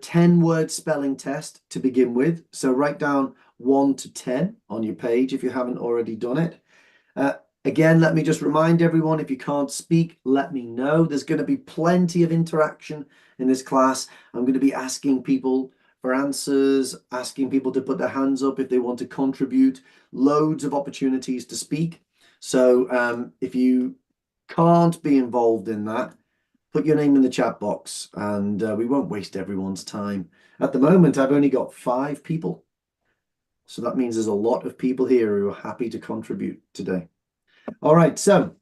10-word spelling test to begin with. So write down 1 to 10 on your page if you haven't already done it. Again, let me just remind everyone, if you can't speak, let me know. There's going to be plenty of interaction in this class. I'm going to be asking people for answers, asking people to put their hands up if they want to contribute. Loads of opportunities to speak. So if you can't be involved in that, put your name in the chat box and we won't waste everyone's time. At the moment, I've only got 5 people. So that means there's a lot of people here who are happy to contribute today. All right, so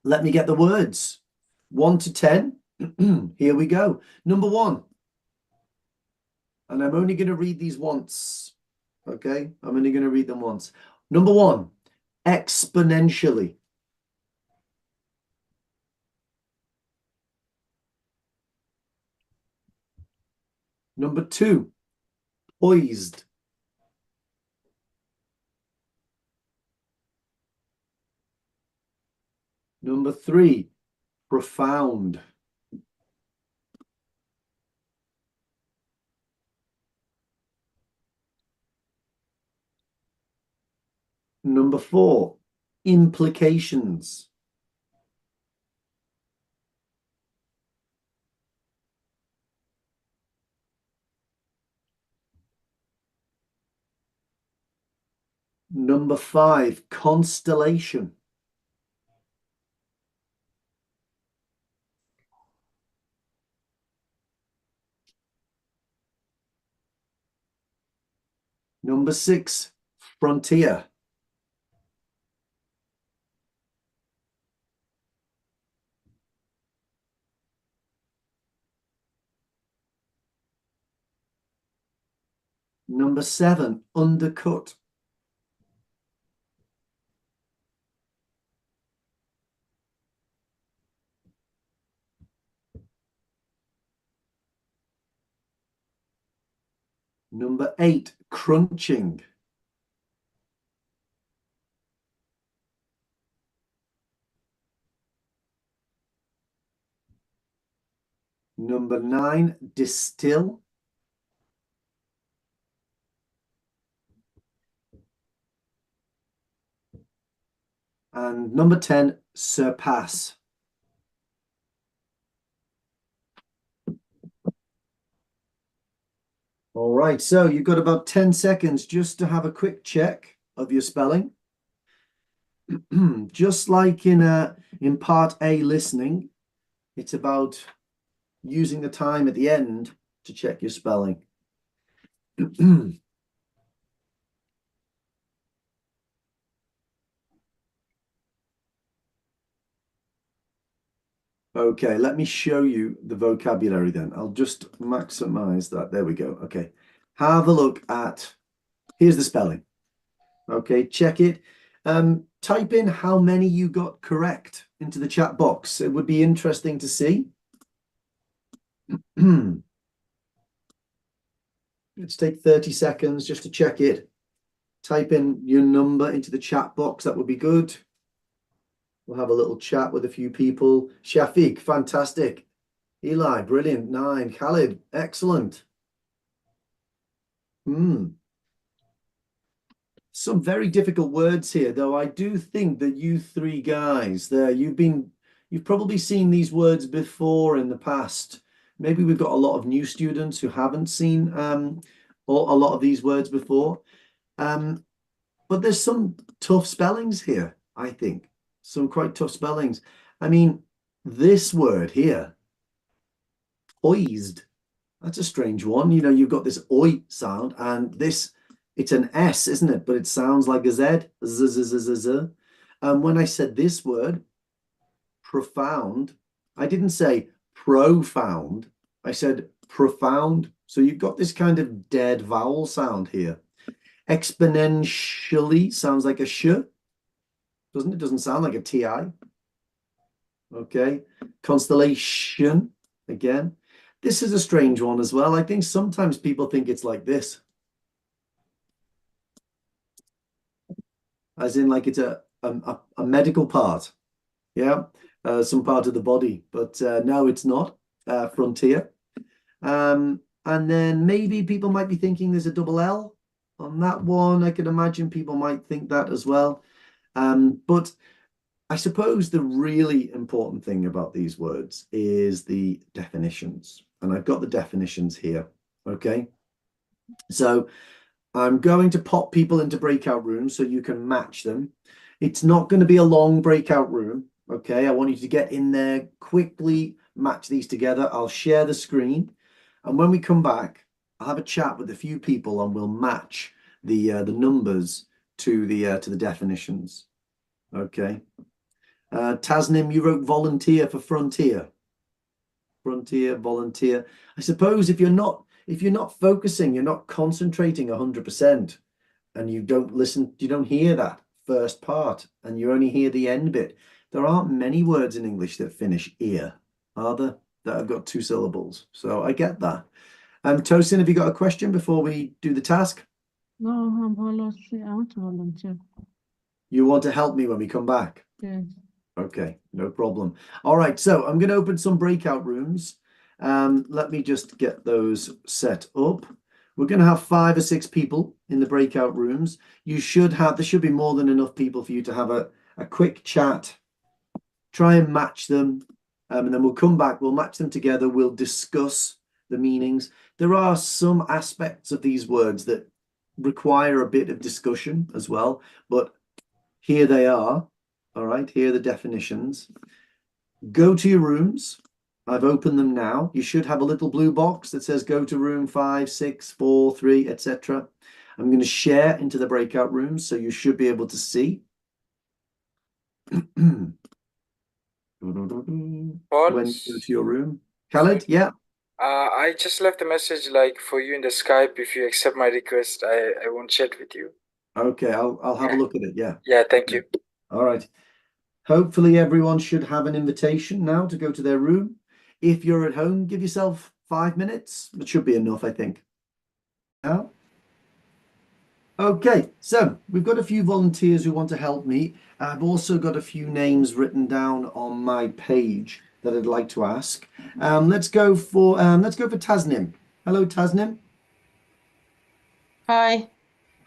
let me get the words. 1 to 10. Here we go. Number 1. And I'm only going to read these once. Okay, I'm only going to read them once. Number 1, exponentially. Number 2, poised. Number 3, profound. Number 4, implications. Number 5, constellation. Number 6, frontier. Number 7, undercut. Number 8, crunching. Number 9, distill. And number 10, surpass. All right, so you've got about 10 seconds just to have a quick check of your spelling. Just like in part A listening, it's about using the time at the end to check your spelling. Okay, let me show you the vocabulary then. I'll just maximize that. There we go. Okay, have a look at, here's the spelling. Okay, check it. Type in how many you got correct into the chat box. It would be interesting to see. Let's take 30 seconds just to check it. Type in your number into the chat box. That would be good. We'll have a little chat with a few people. Shafiq, fantastic. Eli, brilliant. 9. Khalid, excellent. Some very difficult words here, though. I do think that you 3 guys there, you've probably seen these words before in the past. Maybe we've got a lot of new students who haven't seen a lot of these words before. But there's some tough spellings here, I think. Some quite tough spellings. I mean, this word here, poised, that's a strange one. You know, you've got this oi sound, and this, it's an S, isn't it? But it sounds like a Z, z, z, z, z, z. When I said this word, profound, I didn't say profound, I said profound. So you've got this kind of dead vowel sound here. Exponentially sounds like a sh, doesn't it? Doesn't sound like a TI. Okay. Constellation, again. This is a strange one as well. I think sometimes people think it's like this. As in like it's a medical part. Yeah. Some part of the body. But no, it's not. Frontier. And then maybe people might be thinking there's a double L on that one. I can imagine people might think that as well. But I suppose the really important thing about these words is the definitions. And I've got the definitions here. Okay. So I'm going to pop people into breakout rooms so you can match them. It's not going to be a long breakout room. Okay. I want you to get in there, quickly match these together. I'll share the screen. And when we come back, I'll have a chat with a few people and we'll match the numbers to the definitions. Okay. Tasnim, you wrote volunteer for frontier. Frontier, volunteer. I suppose if you're not focusing, you're not concentrating 100%, and you don't listen, you don't hear that first part, and you only hear the end bit. There aren't many words in English that finish ear, are there? That have got 2 syllables. So I get that. Tosin, have you got a question before we do the task? No, I'm volunteer. I want to volunteer. You want to help me when we come back? Yes. Okay, no problem. All right, so I'm going to open some breakout rooms. Let me just get those set up. We're going to have 5 or 6 people in the breakout rooms. There should be more than enough people for you to have a quick chat, try and match them, and then we'll come back, we'll match them together, we'll discuss the meanings. There are some aspects of these words that require a bit of discussion as well, but here they are. All right, here are the definitions. Go to your rooms. I've opened them now. You should have a little blue box that says go to room 5, 6, 4, 3, etc. I'm going to share into the breakout rooms, so you should be able to see. When you go to your room. Khaled, yeah. I just left a message like for you in the Skype. If you accept my request, I won't chat with you. Okay, I'll have a look at it. Yeah. Yeah, thank you. All right. Hopefully everyone should have an invitation now to go to their room. If you're at home, give yourself 5 minutes. It should be enough, I think. Now. Okay, so we've got a few volunteers who want to help me. I've also got a few names written down on my page that I'd like to ask. Let's go for Tasnim. Hello, Tasnim. Hi.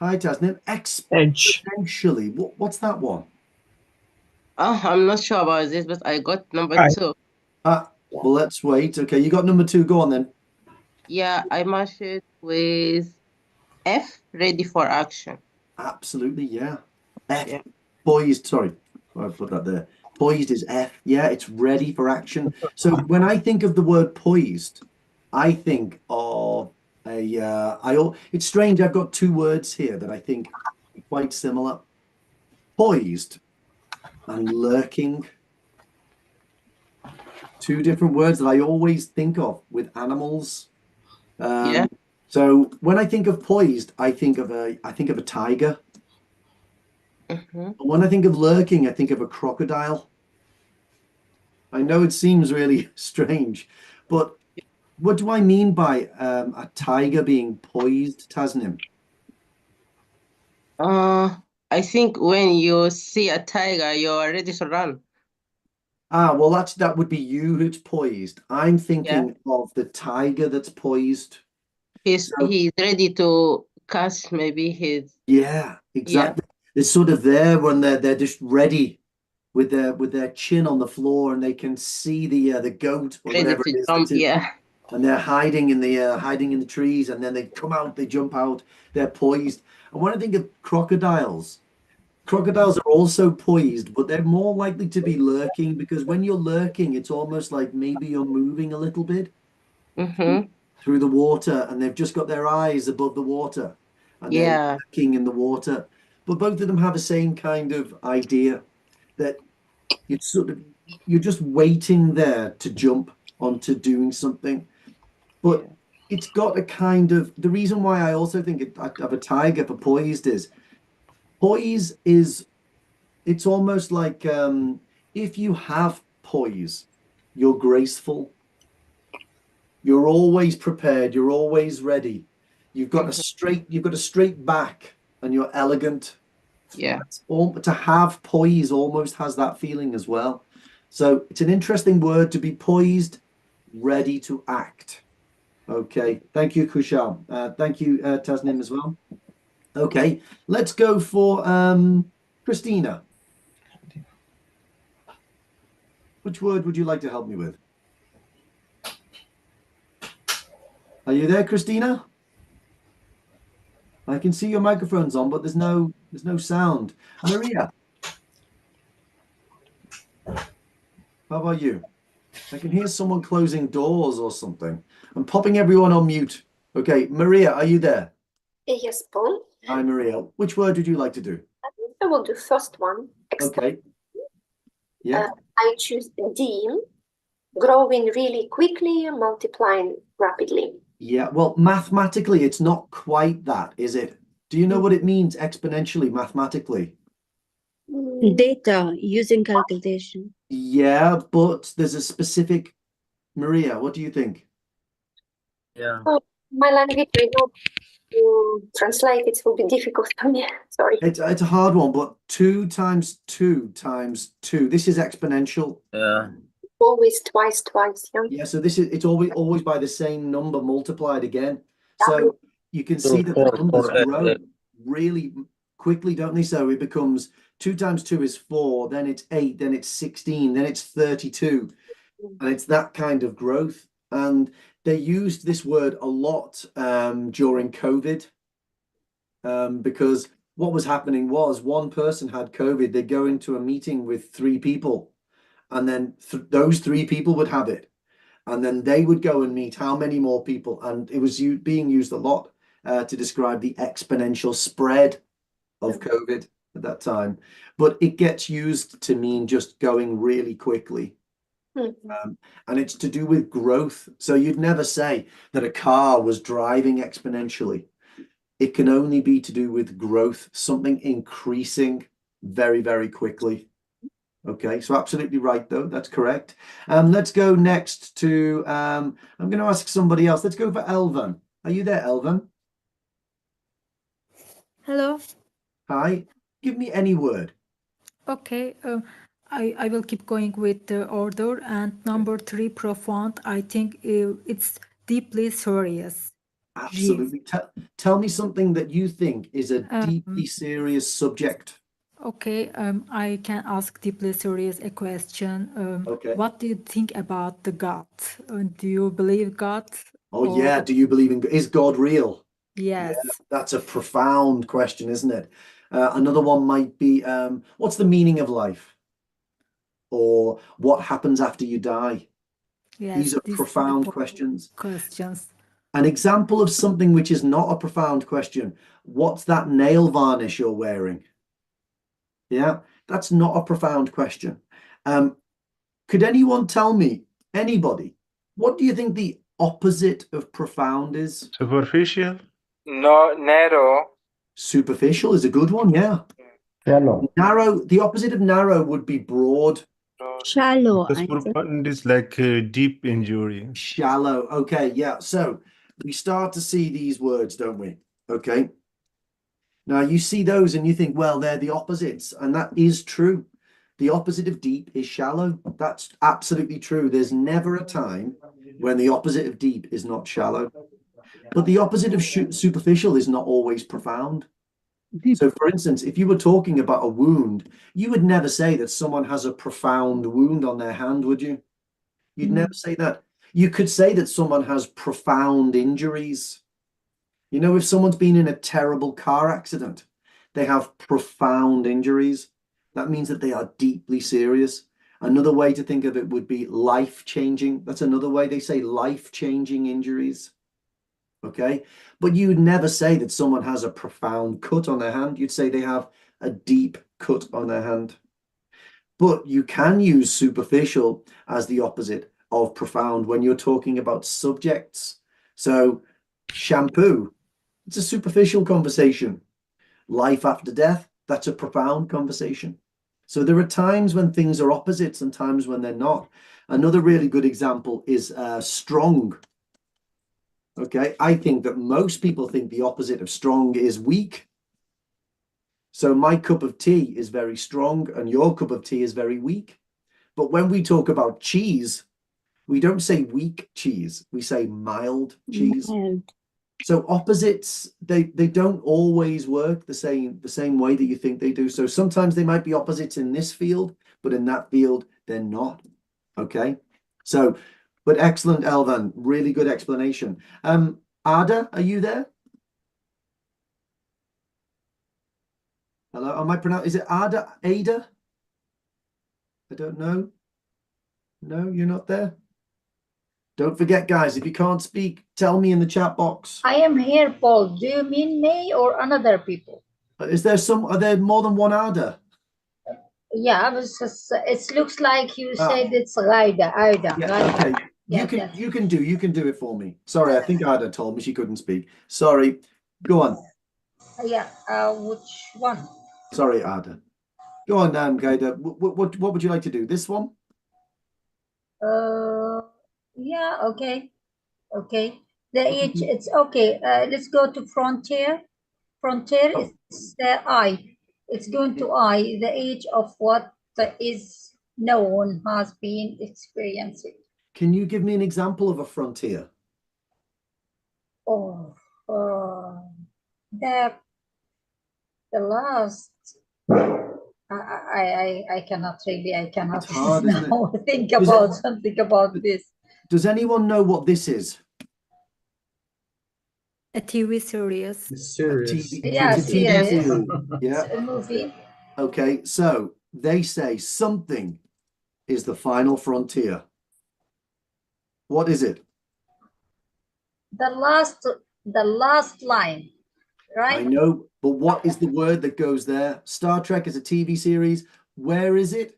Hi, Tasnim. Exponentially. What's that one? I'm not sure about this, but I got number 2. Well, let's wait. Okay, you got number 2. Go on then. Yeah, I matched it with F, ready for action. Absolutely, yeah. F, Yeah. poised. Sorry, I put that there. Poised is F. Yeah, it's ready for action. So when I think of the word poised, I think of it's strange. I've got 2 words here that I think are quite similar. Poised and lurking. 2 different words that I always think of with animals. Yeah. So when I think of poised, I think of a tiger. And when I think of lurking, I think of a crocodile. I know it seems really strange, but what do I mean by a tiger being poised, Tasnim? I think when you see a tiger, you're ready to run. Well, that would be you who's poised. I'm thinking of the tiger that's poised. He's ready to catch maybe his. Yeah, exactly. They're sort of there when they're just ready with their chin on the floor, and they can see the goat or ready whatever to it is. Jump, And they're hiding in the trees, and then they come out, they jump out, they're poised. And when I think of crocodiles are also poised, but they're more likely to be lurking, because when you're lurking, it's almost like maybe you're moving a little bit through the water, and they've just got their eyes above the water, and they're lurking in the water. But both of them have the same kind of idea, that you're just waiting there to jump onto doing something. But it's got a kind of, the reason why I also think of a tiger for poised is, it's almost like if you have poise, you're graceful. You're always prepared. You're always ready. You've got a straight back, and you're elegant. Yeah. To have poise almost has that feeling as well. So it's an interesting word, to be poised, ready to act. Okay, thank you, Kushal. Thank you, Tasnim, as well. Okay, let's go for Christina. Which word would you like to help me with? Are you there, Christina? I can see your microphone's on, but there's no sound. Maria, how about you? I can hear someone closing doors or something. I'm popping everyone on mute. Okay, Maria, are you there? Yes, Paul. Hi, Maria. Which word would you like to do? I will do first one. Okay. Yeah. I choose D, growing really quickly, multiplying rapidly. Yeah. Well, mathematically, it's not quite that, is it? Do you know what it means exponentially, mathematically? Data using calculation. Yeah, but there's a specific. Maria, what do you think? Yeah. Oh, my language, I know to translate it will be difficult for me. Sorry. It's a hard one, but 2 times 2 times 2. This is exponential. Yeah. Always twice, yeah. Yeah, so it's always by the same number multiplied again. So you can see that the numbers grow really quickly, don't they? So it becomes 2 times 2 is 4, then it's 8, then it's 16, then it's 32. And it's that kind of growth. And they used this word a lot during COVID because what was happening was one person had COVID, they'd go into a meeting with 3 people, and then those 3 people would have it. And then they would go and meet how many more people. And it was being used a lot to describe the exponential spread of COVID at that time. But it gets used to mean just going really quickly. And it's to do with growth. So you'd never say that a car was driving exponentially. It can only be to do with growth, something increasing very, very quickly. Okay, so absolutely right, though. That's correct. Let's go next to, I'm going to ask somebody else. Let's go for Elvan. Are you there, Elvan? Hello. Hi. Give me any word. Okay. I will keep going with the order. And number 3, profound. I think it's deeply serious. Absolutely. Tell me something that you think is a deeply serious subject. Okay. I can ask deeply serious a question. Okay. What do you think about the God? Do you believe God? Oh, yeah. Do you believe is God real? Yes. Yeah, that's a profound question, isn't it? Another one might be, what's the meaning of life? Or what happens after you die? Yes. These are profound questions. Questions. An example of something which is not a profound question. What's that nail varnish you're wearing? Yeah, that's not a profound question. Could anyone tell me, anybody, what do you think the opposite of profound is? Superficial? No, narrow. Superficial is a good one, yeah. Shallow. Narrow, the opposite of narrow would be broad. Shallow. Because I think. profound is like a deep injury. Shallow. Okay, yeah. So we start to see these words, don't we? Okay. Now you see those and you think, well, they're the opposites. And that is true. The opposite of deep is shallow. That's absolutely true. There's never a time when the opposite of deep is not shallow. But the opposite of superficial is not always profound. So, for instance, if you were talking about a wound, you would never say that someone has a profound wound on their hand, would you? You'd never say that. You could say that someone has profound injuries. You know, if someone's been in a terrible car accident, they have profound injuries. That means that they are deeply serious. Another way to think of it would be life-changing. That's another way they say life-changing injuries. Okay, but you would never say that someone has a profound cut on their hand. You'd say they have a deep cut on their hand. But you can use superficial as the opposite of profound when you're talking about subjects. So shampoo, it's a superficial conversation. Life after death, that's a profound conversation. So there are times when things are opposites and times when they're not. Another really good example is strong. Okay, I think that most people think the opposite of strong is weak. So my cup of tea is very strong and your cup of tea is very weak. But when we talk about cheese, We don't say weak cheese, we say mild cheese. Mild. So opposites, they don't always work the same way that you think they do. So sometimes they might be opposites in this field, but in that field, they're not. Okay. So, but excellent, Elvan. Really good explanation. Ada, are you there? Hello, am I pronouncing? Is it Ada? Ada? I don't know. No, you're not there. Don't forget, guys, if you can't speak, tell me in the chat box. I am here, Paul. Do you mean me or another people? Are there more than one Ada? Yeah, it looks like you said it's Raida. Yeah, okay. You can do it for me. Sorry, I think Ada told me she couldn't speak. Sorry. Go on. Yeah, which one? Sorry, Ada. Go on, Gaida. What would you like to do? This one? Yeah, okay. Okay. It's okay. Let's go to frontier. Frontier is the I. It's going to I, the age of what is known, has been experienced. Can you give me an example of a frontier? Oh, the last. I cannot really. I cannot It's hard, isn't it? Think about something about this. Does anyone know what this is? A TV series. Yes, TV yes. series. Yeah. It's a movie. Okay, so they say something is the final frontier. What is it? The last line, right? I know, but what is the word that goes there? Star Trek is a TV series. Where is it?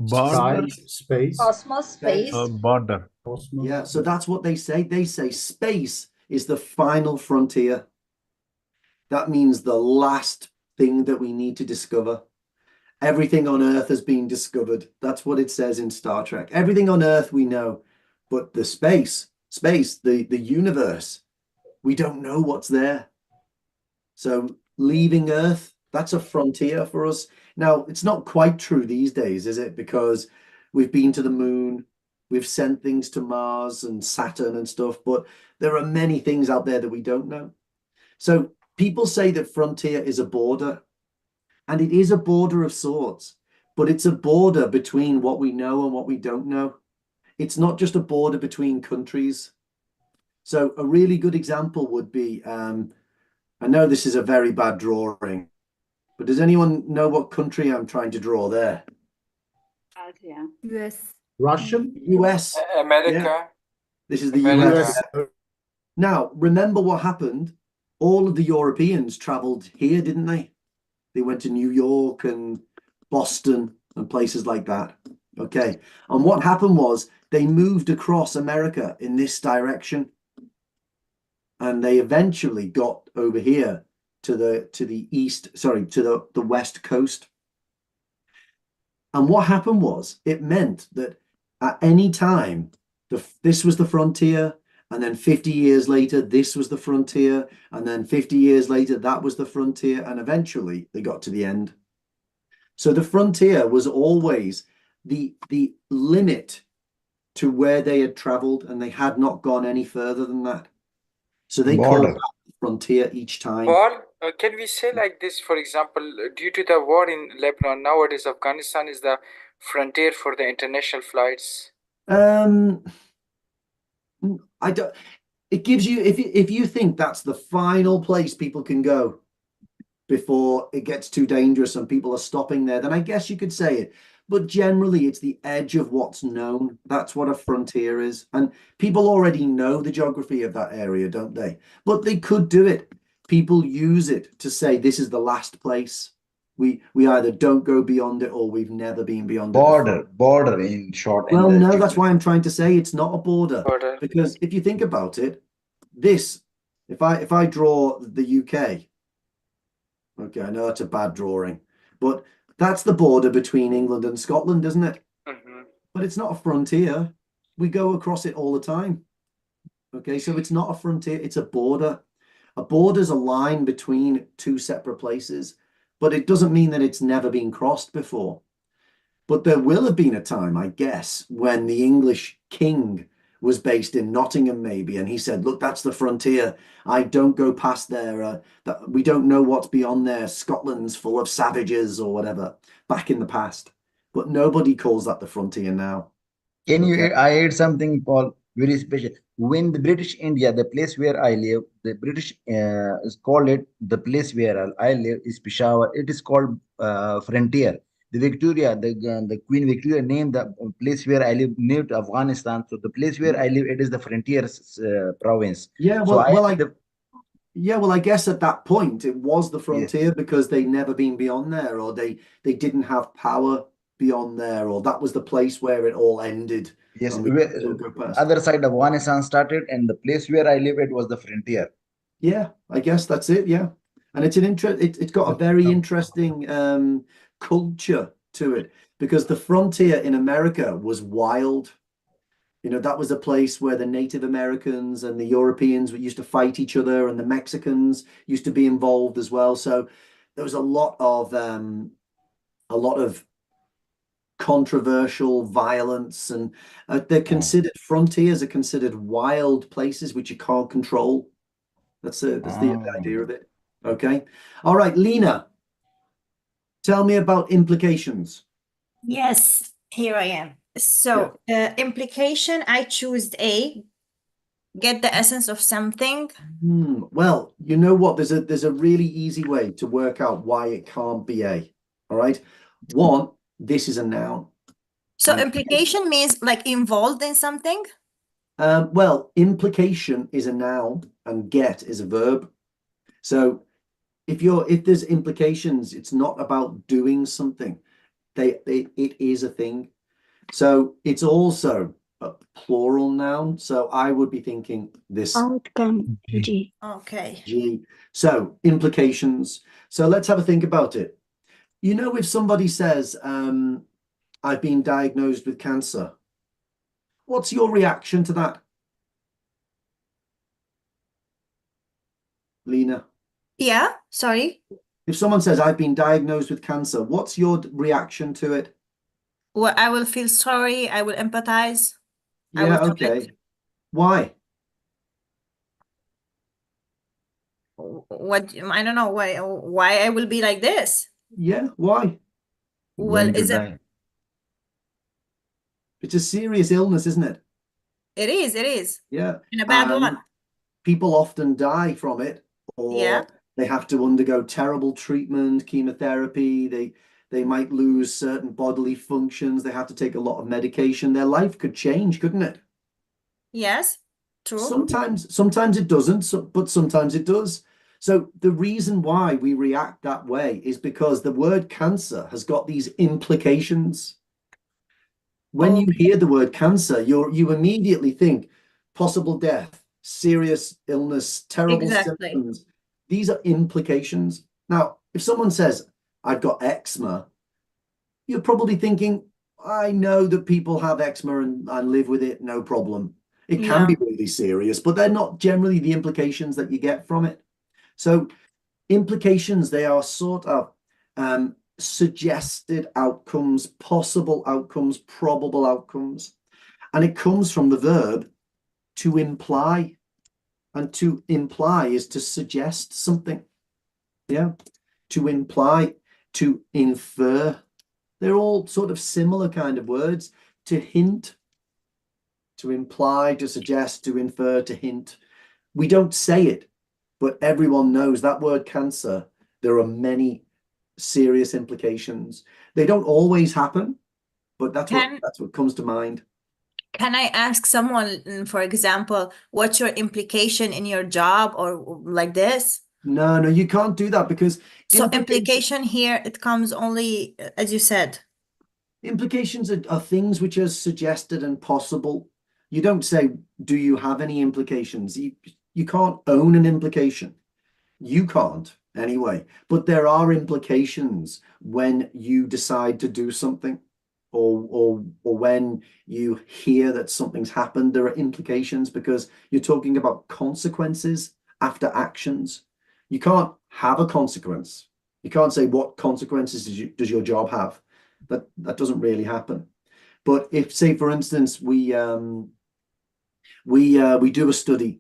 Border. Space. Cosmos, space. Border. Yeah, so that's what they say. They say space is the final frontier. That means the last thing that we need to discover. Everything on Earth has been discovered. That's what it says in Star Trek. Everything on Earth we know, but the space, the universe, we don't know what's there. So leaving Earth, that's a frontier for us. Now, it's not quite true these days, is it? Because we've been to the moon, we've sent things to Mars and Saturn and stuff, but there are many things out there that we don't know. So people say that frontier is a border, and it is a border of sorts, but it's a border between what we know and what we don't know. It's not just a border between countries. So a really good example would be, I know this is a very bad drawing, but does anyone know what country I'm trying to draw there? US. Russian? US. America. Yeah. This is the America. US. Now, remember what happened? All of the Europeans traveled here, didn't they? They went to New York and Boston and places like that. Okay. And what happened was they moved across America in this direction. And they eventually got over here to the east, sorry, to the west coast. And what happened was it meant that at any time, this was the frontier, and then 50 years later, this was the frontier, and then 50 years later, that was the frontier, and eventually they got to the end. So the frontier was always the limit to where they had traveled, and they had not gone any further than that. So they called that the frontier each time. Paul, can we say like this, for example, due to the war in Lebanon, nowadays Afghanistan is the frontier for the international flights? I don't. It gives you, if you think that's the final place people can go before it gets too dangerous and people are stopping there, then I guess you could say it. But generally, it's the edge of what's known. That's what a frontier is. And people already know the geography of that area, don't they? But they could do it. People use it to say this is the last place. We either don't go beyond it or we've never been beyond it. Border in short. Well, no, that's why I'm trying to say it's not a border. Border. Because if you think about it, this, if I draw the UK, okay, I know that's a bad drawing, but that's the border between England and Scotland, isn't it? Mm-hmm. But it's not a frontier. We go across it all the time. Okay, so it's not a frontier, it's a border. A border is a line between two separate places, but it doesn't mean that it's never been crossed before. But there will have been a time, I guess, when the English king was based in Nottingham, maybe, and he said, look, that's the frontier. I don't go past there. We don't know what's beyond there. Scotland's full of savages or whatever, back in the past. But nobody calls that the frontier now. Can you? Okay. I add something, Paul, very special. When the British India, the place where I live, the British is called it the place where I live is Peshawar. It is called frontier. The Victoria, the Queen Victoria named the place where I live named to Afghanistan. So the place where I live, it is the frontier province. Yeah, So well, I guess at that point it was the yes, frontier because they'd never been beyond there, or they didn't have power beyond there, or that was the place where it all ended, yes. and we could still go past. Other side of Afghanistan started, and the place where I live, it was the frontier. Yeah, I guess that's it. Yeah, and it's got a very interesting culture to it because the frontier in America was wild. You know, that was a place where the Native Americans and the Europeans used to fight each other, and the Mexicans used to be involved as well. So there was a lot of controversial violence, and they're considered frontiers are considered wild places which you can't control. That's the idea of it. Okay. All right, Lena, tell me about implications. Yes, here I am. So, implication, I choose A, get the essence of something. Well, you know what? There's a really easy way to work out why it can't be A. All right. One, this is a noun. So implication means like involved in something? Well, implication is a noun and get is a verb. So if there's implications, it's not about doing something. It is a thing. So it's also a plural noun. So I would be thinking this Outcome. G. Okay. G. So implications. So let's have a think about it. You know, if somebody says, I've been diagnosed with cancer, what's your reaction to that? Lena? Yeah, sorry. If someone says, I've been diagnosed with cancer, what's your reaction to it? Well, I will feel sorry. I will empathize. Yeah, okay. Why? What, I don't know why I will be like this. Yeah, why? Well, is it? It's a serious illness, isn't it? It is. Yeah. And a bad one. People often die from it, or they have to undergo terrible treatment, chemotherapy. They might lose certain bodily functions. They have to take a lot of medication. Their life could change, couldn't it? Yes, true. Sometimes it doesn't, but sometimes it does. So the reason why we react that way is because the word cancer has got these implications. When you hear the word cancer, you immediately think possible death, serious illness, terrible symptoms. These are implications. Now, if someone says, I've got eczema, you're probably thinking, I know that people have eczema and live with it, no problem. It can be really serious, but they're not generally the implications that you get from it. So implications, they are sort of suggested outcomes, possible outcomes, probable outcomes. And it comes from the verb to imply. And to imply is to suggest something. Yeah. To imply, to infer. They're all sort of similar kind of words. To hint, to imply, to suggest, to infer, to hint. We don't say it, but everyone knows that word cancer. There are many serious implications. They don't always happen, but that's what comes to mind. Can I ask someone, for example, what's your implication in your job or like this? No, you can't do that because so implication here, it comes only, as you said. Implications are things which are suggested and possible. You don't say, do you have any implications? You can't own an implication. You can't anyway, but there are implications when you decide to do something or when you hear that something's happened. There are implications because you're talking about consequences after actions. You can't have a consequence. You can't say, what consequences does your job have? That doesn't really happen. But if, say, for instance, we do a study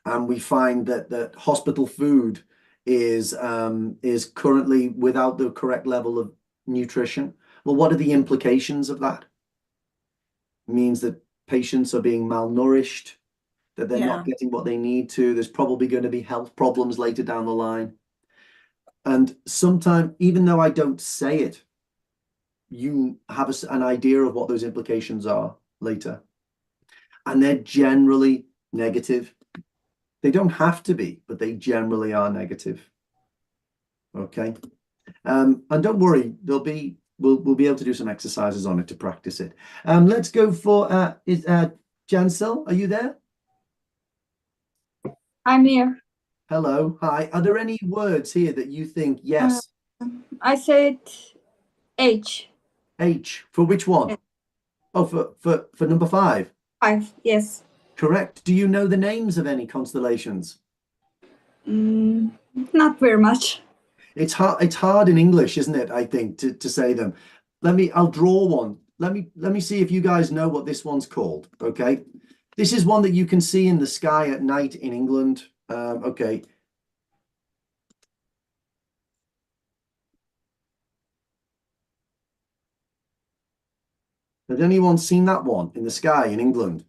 and we find that hospital food is currently without the correct level of nutrition, well, what are the implications of that? It means that patients are being malnourished, that they're not getting what they need to. There's probably going to be health problems later down the line. And sometimes, even though I don't say it, you have an idea of what those implications are later. And they're generally negative. They don't have to be, but they generally are negative. Okay. And don't worry, we'll be able to do some exercises on it to practice it. Let's go for Jansel, are you there? I'm here. Hello, hi. Are there any words here that you think yes? I said H. H for which one? Yeah. Oh, for number 5. 5, yes. Correct. Do you know the names of any constellations? Not very much. It's hard in English, isn't it? I think to say them. I'll draw one. Let me see if you guys know what this one's called. Okay. This is one that you can see in the sky at night in England. Okay. Has anyone seen that one in the sky in England?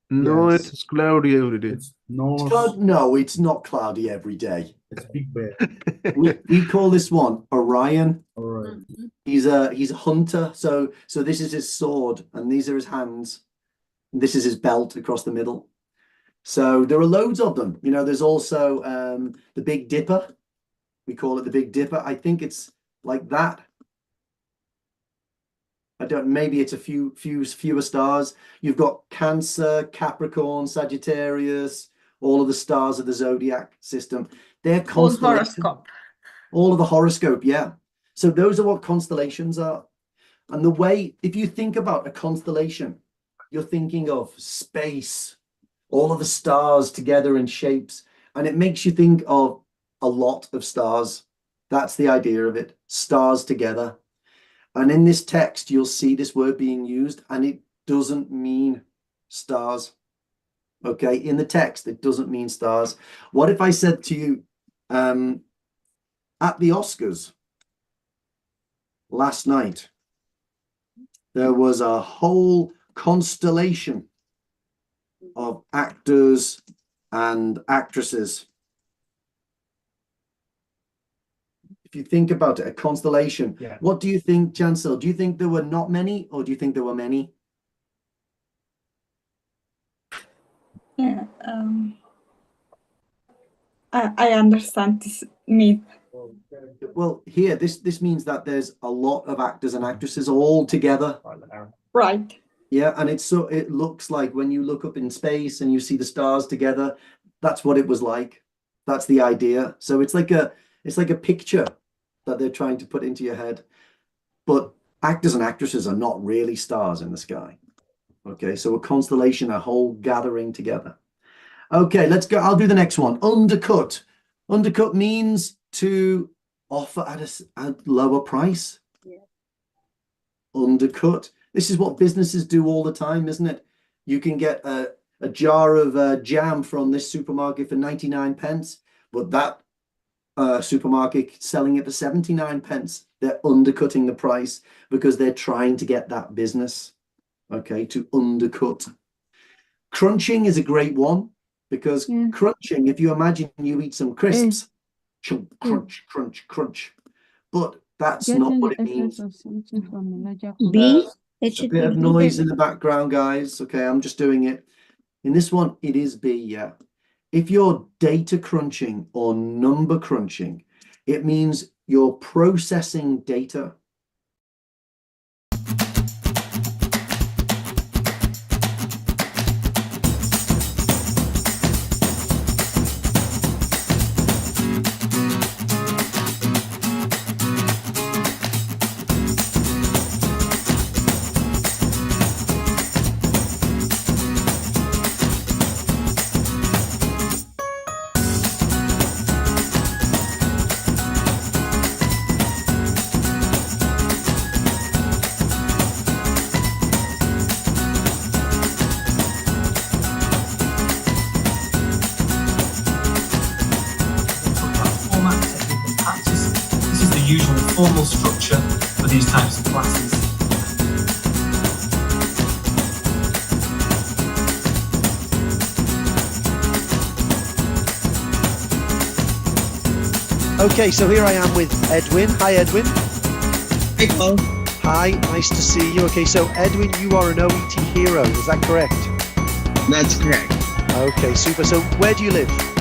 No, Yes. it's cloudy every day. No, it's not cloudy every day. It's Big Bear. We call this one Orion. All right. He's a hunter. So this is his sword, and these are his hands. And this is his belt across the middle. So there are loads of them. You know, there's also the Big Dipper. We call it the Big Dipper. I think it's like that. Maybe it's a fewer stars. You've got Cancer, Capricorn, Sagittarius, all of the stars of the zodiac system. They're constellations. Horoscope. All of the horoscope, yeah. So those are what constellations are. And the way, if you think about a constellation, you're thinking of space, all of the stars together in shapes, and it makes you think of a lot of stars. That's the idea of it, stars together. And in this text, you'll see this word being used, and it doesn't mean stars. Okay, in the text, it doesn't mean stars. What if I said to you, at the Oscars last night, there was a whole constellation of actors and actresses. If you think about it, a constellation, Yeah. What do you think, Jansel? Do you think there were not many, or do you think there were many? Yeah. I understand this mean. Well, here, this means that there's a lot of actors and actresses all together. Right. Yeah, and it looks like when you look up in space and you see the stars together, that's what it was like. That's the idea. So it's like a picture that they're trying to put into your head. But actors and actresses are not really stars in the sky. Okay, so a constellation, a whole gathering together. Okay, let's go. I'll do the next one. Undercut. Undercut means to offer at a lower price. Yeah. Undercut. This is what businesses do all the time, isn't it? You can get a jar of jam from this supermarket for 99 pence, but that supermarket selling it for 79 pence. They're undercutting the price because they're trying to get that business. Okay, to undercut. Crunching is a great one because crunching, if you imagine you eat some crisps, crunch, crunch, crunch. But that's not what it means. B. It A should bit be of B. noise in the background, guys. Okay, I'm just doing it. In this one, it is B, yeah. If you're data crunching or number crunching, it means you're processing data. usual formal structure for these types of classes. Okay, so here I am with Edwin. Hi, Edwin. Hey, Paul. Hi, nice to see you. Okay, so Edwin, you are an OET hero, is that correct? That's correct. Okay, super. So where do you live?